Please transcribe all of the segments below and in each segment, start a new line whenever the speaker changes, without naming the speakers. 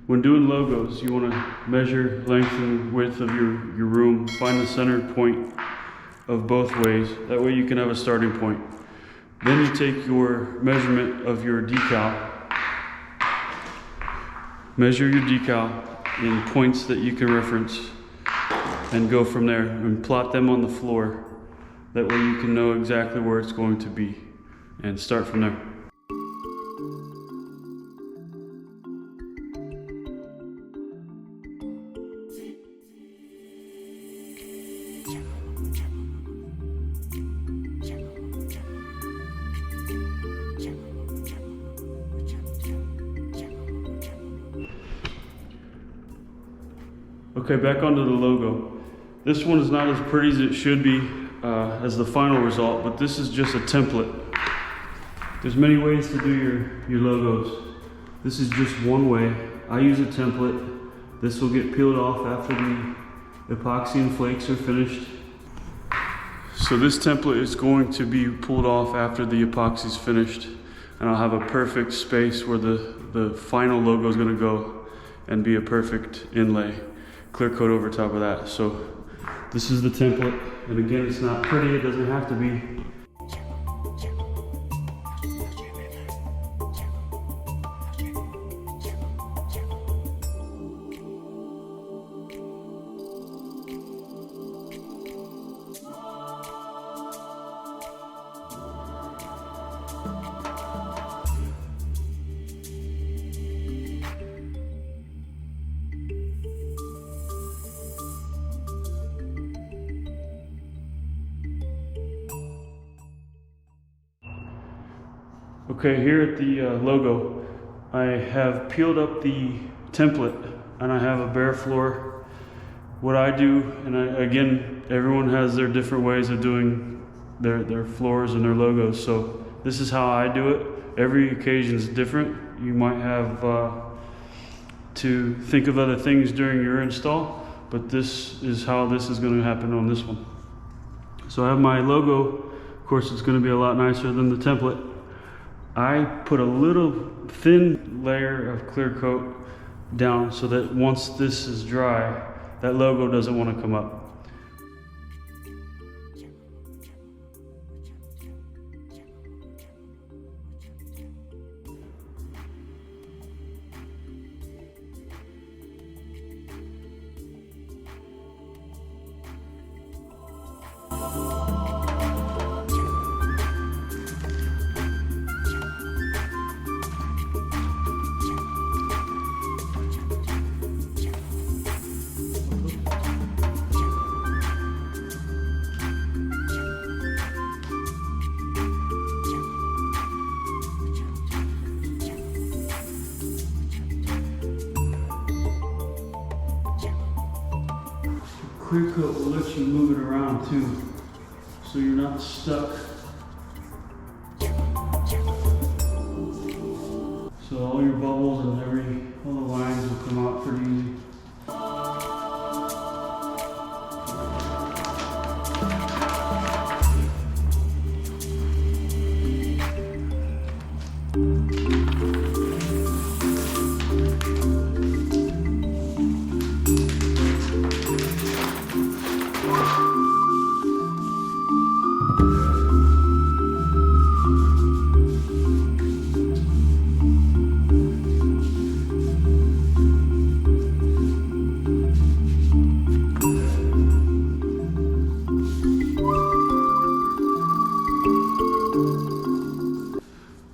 When doing logos, you want to measure length and width of your room, find the center point of both ways. That way you can have a starting point. Then you take your measurement of your decal, measure your decal in points that you can reference, and go from there and plot them on the floor. That way you can know exactly where it's going to be and start from there. Okay, back onto the logo. This one is not as pretty as it should be as the final result, but this is just a template. There's many ways to do your logos. This is just one way. I use a template. This will get peeled off after the epoxy and flakes are finished. So this template is going to be pulled off after the epoxy is finished, and I'll have a perfect space where the final logo is going to go and be a perfect inlay. Clear coat over top of that. So this is the template, and again, it's not pretty, it doesn't have to be. Okay, here at the logo, I have peeled up the template and I have a bare floor. What I do, and again, everyone has their different ways of doing their floors and their logos, so this is how I do it. Every occasion is different. You might have to think of other things during your install, but this is how this is going to happen on this one. So I have my logo. Of course, it's going to be a lot nicer than the template. I put a little thin layer of clear coat down so that once this is dry, that logo doesn't want to come up. Clear coat will let you move it around too, so you're not stuck. So all your bubbles and all the lines will come out pretty easy.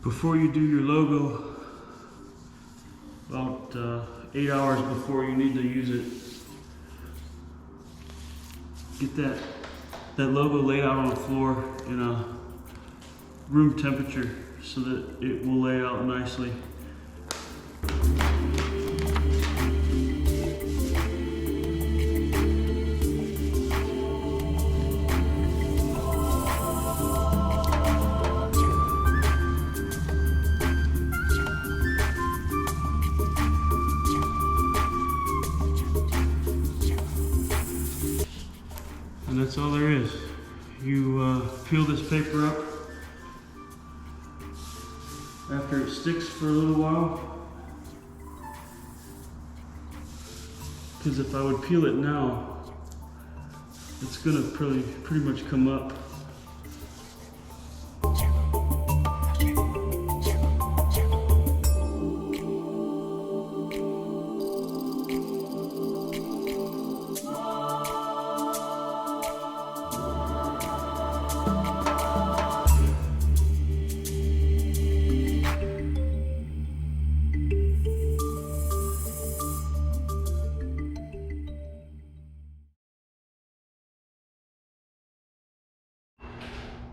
Before you do your logo, about 8 hours before you need to use it, get that logo laid out on the floor in a room temperature so that it will lay out nicely. And that's all there is. You peel this paper up after it sticks for a little while. Because if I would peel it now, it's gonna pretty much come up.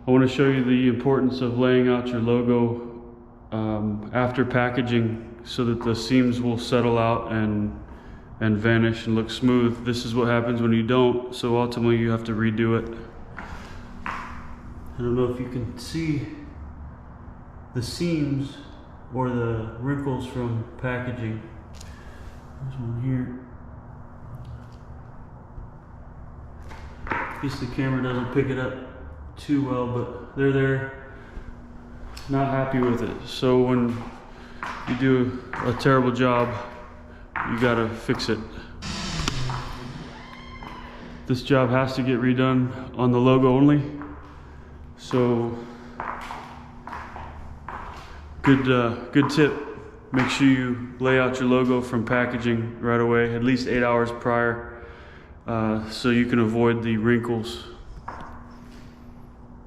I want to show you the importance of laying out your logo after packaging so that the seams will settle out and vanish and look smooth. This is what happens when you don't, so ultimately you have to redo it. I don't know if you can see the seams or the wrinkles from packaging. There's one here. I guess the camera doesn't pick it up too well, but they're there. Not happy with it. So when you do a terrible job, you gotta fix it. This job has to get redone on the logo only. So good tip. Make sure you lay out your logo from packaging right away, at least 8 hours prior, so you can avoid the wrinkles.